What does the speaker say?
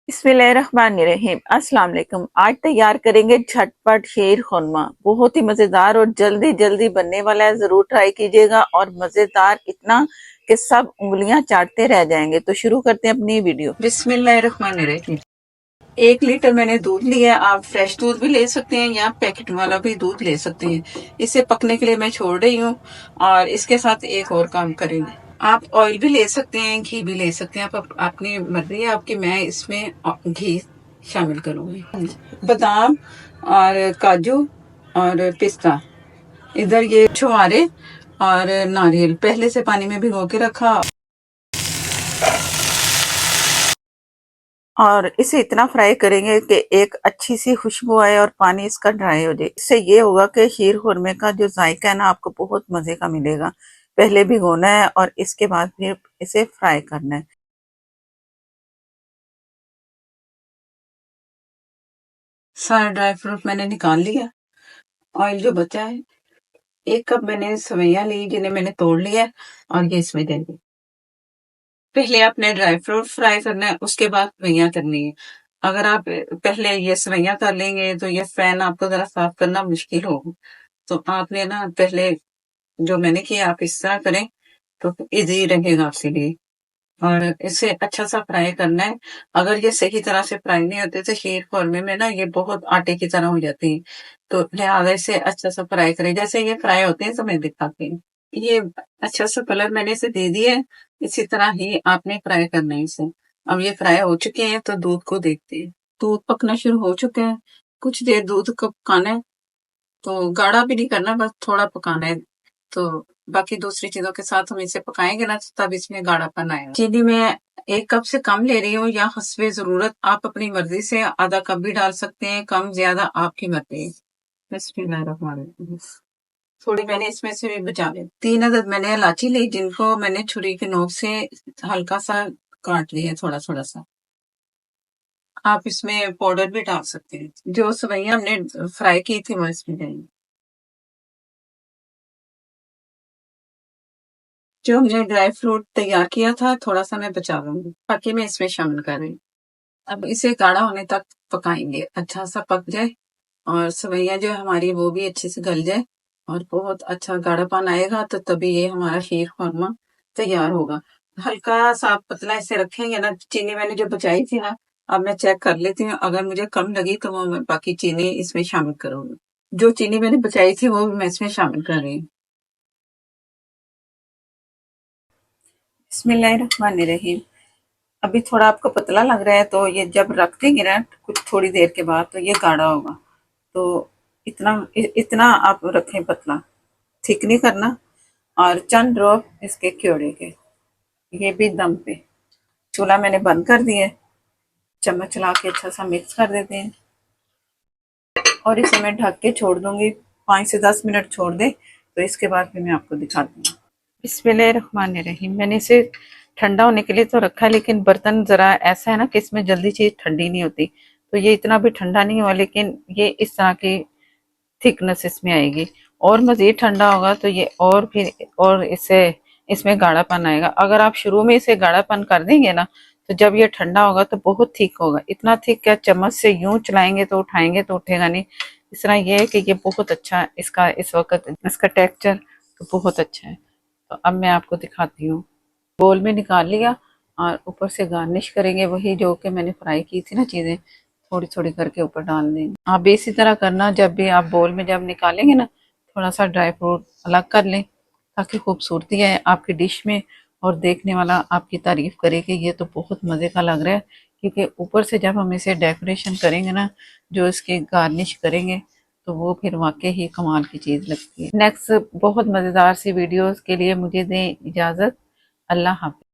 बिस्मिल्लाहिर्रहमानिर्रहीम। अस्सलाम वालेकुम। आज तैयार करेंगे झटपट शीर खुरमा। बहुत ही मजेदार और जल्दी जल्दी बनने वाला है, जरूर ट्राई कीजिएगा। और मजेदार इतना कि सब उंगलियां चाटते रह जाएंगे। तो शुरू करते हैं अपनी वीडियो। बिस्मिल्लाहिर्रहमानिर्रहीम। 1 लीटर मैंने दूध लिया। आप फ्रेश दूध भी ले सकते हैं या पैकेट वाला भी दूध ले सकते हैं। इसे पकने के लिए मैं छोड़ रही हूँ। और इसके साथ एक और काम करेंगे। आप ऑयल भी ले सकते हैं, घी भी ले सकते हैं। आप अपनी मर्जी है आपकी। मैं इसमें घी शामिल करूंगी। बादाम और काजू और पिस्ता, इधर ये छुहारे और नारियल पहले से पानी में भिगो के रखा। और इसे इतना फ्राई करेंगे कि एक अच्छी सी खुशबू आए और पानी इसका ड्राई हो जाए। इससे ये होगा कि शीर खुरमे का जो जायका है ना, आपको बहुत मजे का मिलेगा। पहले भिगोना है और इसके बाद फिर इसे फ्राई करना है। सारा ड्राई फ्रूट मैंने निकाल लिया। ऑयल जो बचा है, 1 कप मैंने सवैयां ली जिन्हें मैंने तोड़ लिया और ये इसमें दे दी। पहले आपने ड्राई फ्रूट फ्राई करना है, उसके बाद सवैयां करनी है। अगर आप पहले ये सवैयां कर लेंगे तो ये फैन आपको जरा साफ करना मुश्किल होगा। तो आपने ना पहले जो मैंने किया आप इस तरह करें तो इजी रहेगा आपके लिए। और इसे अच्छा सा फ्राई करना है। अगर ये सही तरह से फ्राई नहीं होते तो शीर खुरमे में ना ये बहुत आटे की तरह हो जाती है। तो लिहाजा इसे अच्छा सा फ्राई करें। जैसे ये फ्राई होते हैं तो मैं दिखाती हूँ। ये अच्छा सा कलर मैंने इसे दे दिया है। इसी तरह ही आपने फ्राई करना है इसे। अब ये फ्राई हो चुके हैं तो दूध को देखते हैं। दूध पकना शुरू हो चुका है। कुछ देर दूध को पकाना है। तो गाढ़ा भी नहीं करना, बस थोड़ा पकाना है। तो बाकी दूसरी चीजों के साथ हम इसे पकाएंगे ना तब इसमें गाढ़ापन आएगा। चीनी मैं 1 कप से कम ले रही हूँ या हस्बे जरूरत। आप अपनी मर्जी से आधा कप भी डाल सकते हैं, कम ज्यादा आपकी मर्जी। बिस्मिल्लाहिर्रहमानिर्रहीम। थोड़ी मैंने इसमें से भी बचा ली। 3 अदद मैंने इलायची ली जिनको मैंने छुरी के नोक से हल्का सा काट लिया, थोड़ा थोड़ा सा। आप इसमें पाउडर भी डाल सकते हैं। जो सवैयां हमने फ्राई की थी वो इसमें डालेंगे। जो हमने ड्राई फ्रूट तैयार किया था थोड़ा सा मैं बचा लूंगी, बाकी मैं इसमें शामिल कर रही हूँ। अब इसे गाढ़ा होने तक पकाएंगे, अच्छा सा पक जाए और सवैयां जो हमारी वो भी अच्छे से गल जाए और बहुत अच्छा गाढ़ापन आएगा तो तभी ये हमारा शीर खुरमा तैयार होगा। हल्का सा पतला इसे रखेंगे ना। चीनी मैंने जो बचाई थी ना, अब मैं चेक कर लेती हूँ। अगर मुझे कम लगी तो वो मैं बाकी चीनी इसमें शामिल करूंगी। जो चीनी मैंने बचाई थी वो भी मैं इसमें शामिल कर रही हूँ। बिस्मिल्लाहिर्रहमानिर्रहीम। अभी थोड़ा आपको पतला लग रहा है तो ये जब रख देंगे ना कुछ थोड़ी देर के बाद तो ये गाढ़ा होगा। तो इतना आप रखें पतला, थिक नहीं करना। और चंद ड्रॉप इसके क्योड़े के, ये भी दम पे। चूल्हा मैंने बंद कर दिया है। चम्मच चला के अच्छा सा मिक्स कर देते हैं और इसे मैं ढक के छोड़ दूंगी। 5 से 10 मिनट छोड़ दे तो इसके बाद फिर मैं आपको दिखाती हूँ। बिस्मिल्लाहिर्रहमानिर्रहीम। मैंने इसे ठंडा होने के लिए तो रखा है, लेकिन बर्तन ज़रा ऐसा है ना कि इसमें जल्दी चीज़ ठंडी नहीं होती। तो ये इतना भी ठंडा नहीं हुआ, लेकिन ये इस तरह की थिकनेस इसमें आएगी। और मज़ीद ठंडा होगा तो ये और फिर और इससे इसमें गाढ़ापन आएगा। अगर आप शुरू में इसे गाढ़ापन कर देंगे ना तो जब ये ठंडा होगा तो बहुत थिक होगा। इतना थिक क्या चम्मच से यूं चलाएंगे तो उठाएंगे तो उठेगा नहीं। इस तरह ये है कि ये बहुत अच्छा इसका इस वक्त इसका टेक्सचर तो बहुत अच्छा है। तो अब मैं आपको दिखाती हूँ। बोल में निकाल लिया और ऊपर से गार्निश करेंगे, वही जो कि मैंने फ्राई की थी ना चीज़ें, थोड़ी थोड़ी करके ऊपर डाल देंगे। आप भी इसी तरह करना। जब भी आप बोल में जब निकालेंगे ना थोड़ा सा ड्राई फ्रूट अलग कर लें ताकि खूबसूरती है आपकी डिश में और देखने वाला आपकी तारीफ करे कि ये तो बहुत मज़े का लग रहा है। क्योंकि ऊपर से जब हम इसे डेकोरेशन करेंगे ना, जो इसकी गार्निश करेंगे तो वो फिर वाकई ही कमाल की चीज़ लगती है। नेक्स्ट बहुत मज़ेदार सी वीडियोस के लिए मुझे दें इजाज़त। अल्लाह हाफ़िज़।